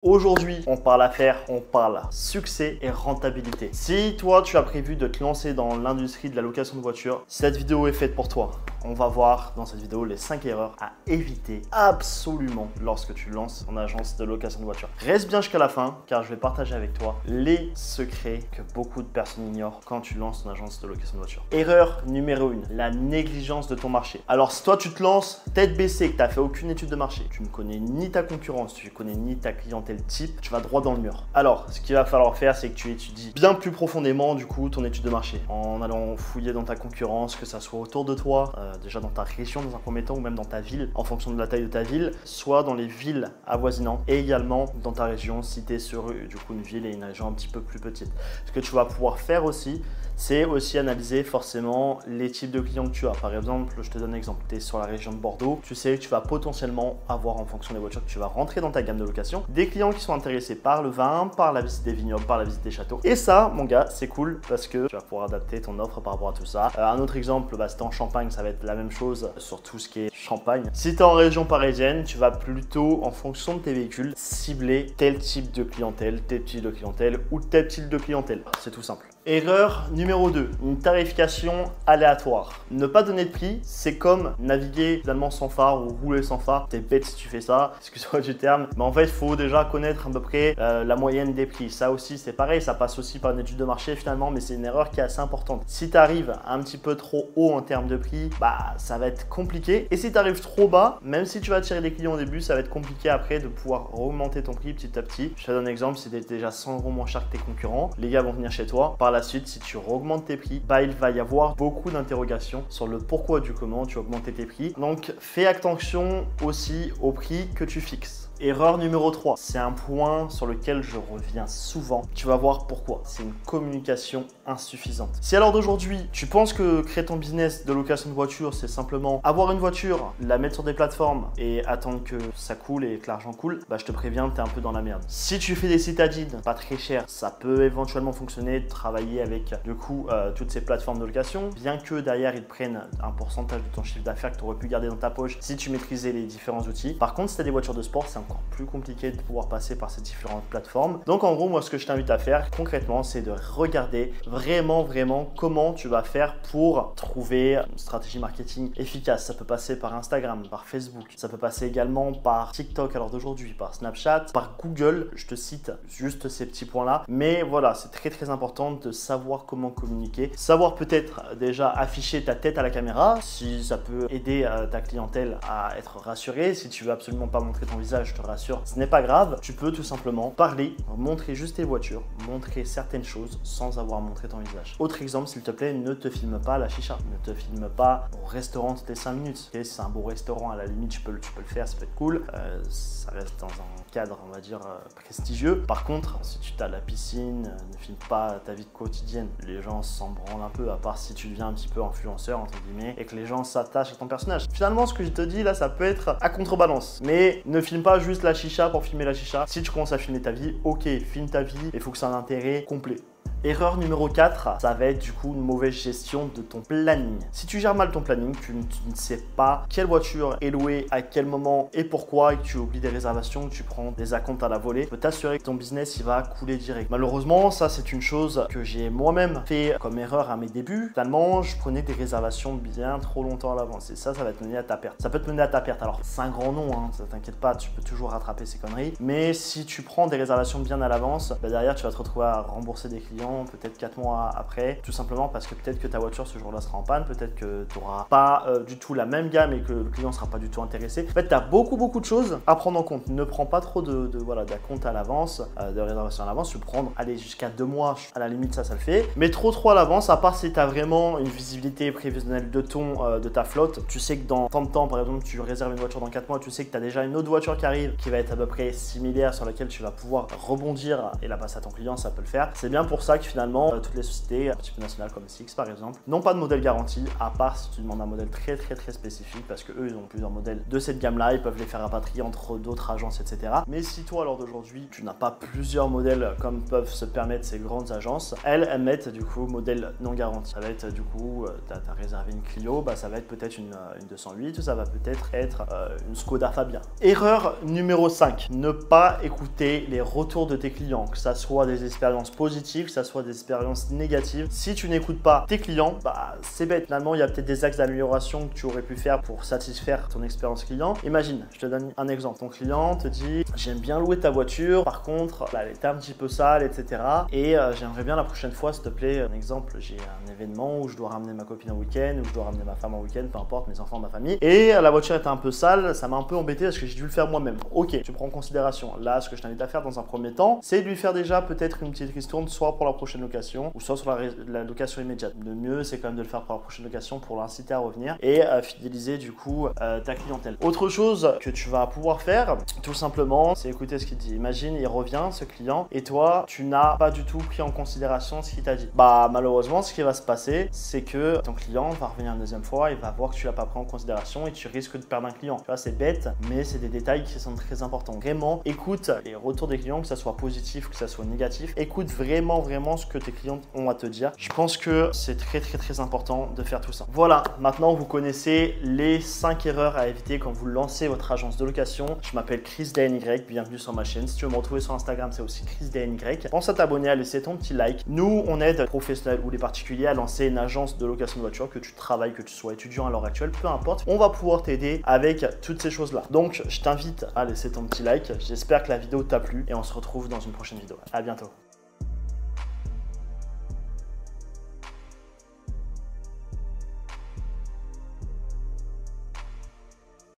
Aujourd'hui, on parle affaires, on parle succès et rentabilité. Si toi, tu as prévu de te lancer dans l'industrie de la location de voitures, cette vidéo est faite pour toi. On va voir dans cette vidéo les 5 erreurs à éviter absolument lorsque tu lances ton agence de location de voitures. Reste bien jusqu'à la fin car je vais partager avec toi les secrets que beaucoup de personnes ignorent quand tu lances ton agence de location de voitures. Erreur numéro 1, la négligence de ton marché. Alors si toi tu te lances tête baissée, que tu n'as fait aucune étude de marché, tu ne connais ni ta concurrence, tu ne connais ni ta clientèle type, tu vas droit dans le mur. Alors ce qu'il va falloir faire, c'est que tu étudies bien plus profondément du coup ton étude de marché en allant fouiller dans ta concurrence, que ça soit autour de toi, déjà dans ta région dans un premier temps ou même dans ta ville en fonction de la taille de ta ville, soit dans les villes avoisinantes et également dans ta région si tu es sur du coup une ville et une région un petit peu plus petite. Ce que tu vas pouvoir faire aussi, c'est aussi analyser forcément les types de clients que tu as. Par exemple, je te donne un exemple, tu es sur la région de Bordeaux, tu sais que tu vas potentiellement avoir en fonction des voitures que tu vas rentrer dans ta gamme de location, des clients qui sont intéressés par le vin, par la visite des vignobles, par la visite des châteaux. Et ça, mon gars, c'est cool parce que tu vas pouvoir adapter ton offre par rapport à tout ça. Un autre exemple, si tu es en Champagne, ça va être la même chose sur tout ce qui est Champagne. Si tu es en région parisienne, tu vas plutôt, en fonction de tes véhicules, cibler tel type de clientèle, tel type de clientèle ou tel type de clientèle. C'est tout simple. Erreur numéro 2, une tarification aléatoire. Ne pas donner de prix, c'est comme naviguer finalement sans phare ou rouler sans phare. T'es bête si tu fais ça, excuse-moi du terme. Mais en fait, il faut déjà connaître à peu près la moyenne des prix. Ça aussi, c'est pareil, ça passe aussi par une étude de marché finalement, mais c'est une erreur qui est assez importante. Si tu arrives un petit peu trop haut en termes de prix, bah ça va être compliqué. Et si tu arrives trop bas, même si tu vas attirer des clients au début, ça va être compliqué après de pouvoir augmenter ton prix petit à petit. Je te donne un exemple, si tu es déjà 100 € moins cher que tes concurrents, les gars vont venir chez toi. Par la suite, si tu augmentes tes prix, bah, il va y avoir beaucoup d'interrogations sur le pourquoi du comment tu as augmenté tes prix. Donc, fais attention aussi au prix que tu fixes. Erreur numéro 3, c'est un point sur lequel je reviens souvent. Tu vas voir pourquoi. C'est une communication insuffisante. Si à l'heure d'aujourd'hui, tu penses que créer ton business de location de voiture, c'est simplement avoir une voiture, la mettre sur des plateformes et attendre que ça coule et que l'argent coule, bah, je te préviens, tu es un peu dans la merde. Si tu fais des citadines, pas très cher, ça peut éventuellement fonctionner de travailler avec du coup toutes ces plateformes de location, bien que derrière ils te prennent un pourcentage de ton chiffre d'affaires que tu aurais pu garder dans ta poche si tu maîtrisais les différents outils. Par contre, si tu as des voitures de sport, c'est encore plus compliqué de pouvoir passer par ces différentes plateformes. Donc en gros, moi ce que je t'invite à faire concrètement, c'est de regarder vraiment comment tu vas faire pour trouver une stratégie marketing efficace. Ça peut passer par Instagram, par Facebook, ça peut passer également par TikTok à l'heure d'aujourd'hui, par Snapchat, par Google. Je te cite juste ces petits points là, mais voilà, c'est très important de savoir comment communiquer, savoir peut-être déjà afficher ta tête à la caméra si ça peut aider ta clientèle à être rassurée. Si tu veux absolument pas montrer ton visage, je te rassure, ce n'est pas grave. Tu peux tout simplement parler, montrer juste tes voitures, montrer certaines choses sans avoir montré ton visage. Autre exemple, s'il te plaît, ne te filme pas à la chicha, ne te filme pas au restaurant toutes les 5 minutes. Okay, si c'est un beau restaurant, à la limite, tu peux le faire, ça peut être cool. Ça reste dans un cadre, on va dire, prestigieux. Par contre, si tu as la piscine, ne filme pas ta vie quotidienne. Les gens s'en branlent un peu, à part si tu deviens un petit peu influenceur, entre guillemets, et que les gens s'attachent à ton personnage. Finalement, ce que je te dis là, ça peut être à contrebalance. Mais ne filme pas juste la chicha pour filmer la chicha. Si tu commences à filmer ta vie, ok, filme ta vie, il faut que ça ait un intérêt complet. Erreur numéro 4, ça va être du coup une mauvaise gestion de ton planning. Si tu gères mal ton planning, tu ne sais pas quelle voiture est louée, à quel moment et pourquoi, et que tu oublies des réservations, que tu prends des acomptes à la volée, je peux t'assurer que ton business il va couler direct. Malheureusement, ça c'est une chose que j'ai moi-même fait comme erreur à mes débuts. Finalement, je prenais des réservations bien trop longtemps à l'avance et ça va te mener à ta perte. Ça peut te mener à ta perte. Alors c'est un grand nom, hein, ça t'inquiète pas, tu peux toujours rattraper ces conneries. Mais si tu prends des réservations bien à l'avance, bah derrière tu vas te retrouver à rembourser des clients peut-être 4 mois après, tout simplement parce que peut-être que ta voiture ce jour-là sera en panne, peut-être que tu n'auras pas du tout la même gamme et que le client ne sera pas du tout intéressé. En fait, tu as beaucoup de choses à prendre en compte. Ne prends pas trop d'acompte à l'avance, de réservation à l'avance. Tu peux prendre, allez, jusqu'à 2 mois, à la limite, ça le fait. Mais trop à l'avance, à part si tu as vraiment une visibilité prévisionnelle de ta flotte. Tu sais que dans tant de temps, par exemple, tu réserves une voiture dans 4 mois, tu sais que tu as déjà une autre voiture qui arrive, qui va être à peu près similaire, sur laquelle tu vas pouvoir rebondir et la passer à ton client, ça peut le faire. C'est bien pour ça que finalement, toutes les sociétés un petit peu nationales comme SIX par exemple, n'ont pas de modèle garanti, à part si tu demandes un modèle très spécifique, parce que eux ils ont plusieurs modèles de cette gamme-là, ils peuvent les faire rapatrier entre d'autres agences, etc. Mais si toi, à l'heure d'aujourd'hui, tu n'as pas plusieurs modèles comme peuvent se permettre ces grandes agences, elles mettent du coup modèle non garanti. Ça va être du coup, tu as réservé une Clio, bah, ça va être peut-être une 208 ou ça va peut-être être une Skoda Fabia. Erreur numéro 5, ne pas écouter les retours de tes clients, que ça soit des expériences positives, que ça soit des expériences négatives. Si tu n'écoutes pas tes clients, bah, c'est bête. Finalement, il y a peut-être des axes d'amélioration que tu aurais pu faire pour satisfaire ton expérience client. Imagine, je te donne un exemple. Ton client te dit « J'aime bien louer ta voiture, par contre, là, elle était un petit peu sale, etc. Et j'aimerais bien la prochaine fois, s'il te plaît, un exemple, j'ai un événement où je dois ramener ma copine en week-end, où je dois ramener ma femme en week-end, peu importe, mes enfants, ma famille. Et la voiture était un peu sale, ça m'a un peu embêté parce que j'ai dû le faire moi-même. Ok, tu prends en considération. Là, ce que je t'invite à faire dans un premier temps, c'est de lui faire déjà peut-être une petite ristourne, soit pour la prochaine location, ou soit sur la location immédiate. Le mieux, c'est quand même de le faire pour la prochaine location pour l'inciter à revenir et fidéliser du coup ta clientèle. Autre chose que tu vas pouvoir faire, tout simplement, c'est écouter ce qu'il dit. Imagine, il revient, ce client, et toi, tu n'as pas du tout pris en considération ce qu'il t'a dit. Bah, malheureusement, ce qui va se passer, c'est que ton client va revenir une deuxième fois, il va voir que tu l'as pas pris en considération et tu risques de perdre un client. Tu vois, c'est bête, mais c'est des détails qui sont très importants. Vraiment, écoute les retours des clients, que ça soit positif, que ça soit négatif. Écoute vraiment ce que tes clients ont à te dire. Je pense que c'est très important de faire tout ça. Voilà, maintenant vous connaissez les 5 erreurs à éviter quand vous lancez votre agence de location. Je m'appelle Chris DNY, bienvenue sur ma chaîne. Si tu veux me retrouver sur Instagram, c'est aussi Chris DNY. Pense à t'abonner, à laisser ton petit like. Nous, on aide les professionnels ou les particuliers à lancer une agence de location de voiture, que tu travailles, que tu sois étudiant à l'heure actuelle, peu importe. On va pouvoir t'aider avec toutes ces choses-là. Donc, je t'invite à laisser ton petit like. J'espère que la vidéo t'a plu et on se retrouve dans une prochaine vidéo. À bientôt.